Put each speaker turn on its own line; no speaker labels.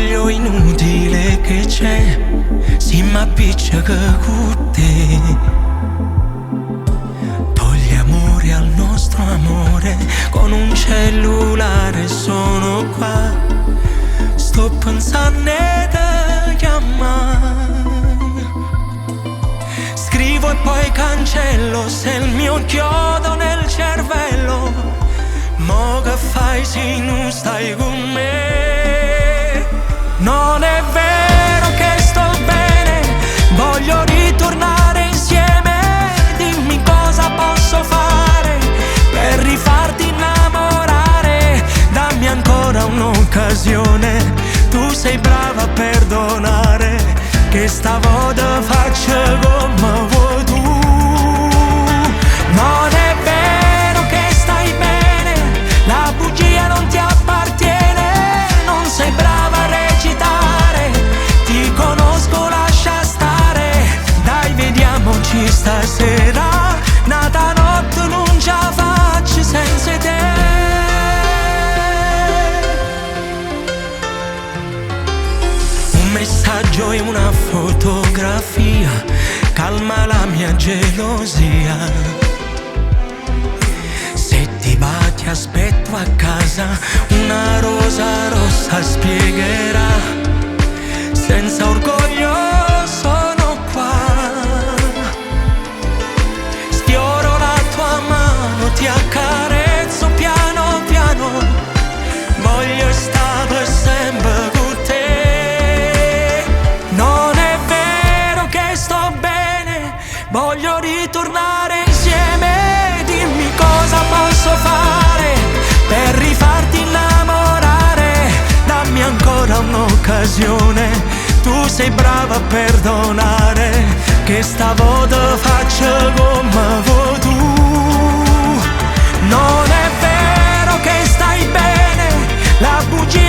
scoglio inutile che c'è, si m'appiccica con te. Togli amore al nostro amore, con un cellulare sono qua. Sto pensando da chiamare, scrivo e poi cancello, se il mio chiodo nel cervello. Mo che fai se non stai con me? Non è vero che sto bene, voglio ritornare insieme. Dimmi cosa posso fare per rifarti innamorare. Dammi ancora un'occasione, tu sei brava a perdonare, che stavolta faccio come vuoi tu. Non è vero che stai bene, la bugia non ti appartiene, non sei brava a recitare, ti conosco, lascia stare. Dai, vediamoci stasera, nata notte non ce la faccio senza te. Un messaggio e una fotografia calma la mia gelosia. Se ti va ti aspetto a casa, una rosa rossa spiegherà. Senza orgoglio sono qua, sfioro la tua mano, ti accarezzo piano piano, voglio stare sempre con te. Non è vero che sto bene, voglio ritornare insieme. Dimmi cosa posso fare per rifarti innamorare. Dammi ancora un'occasione, tu sei brava a perdonare, che stavolta faccio come vuoi tu. Non è vero che stai bene, la bugia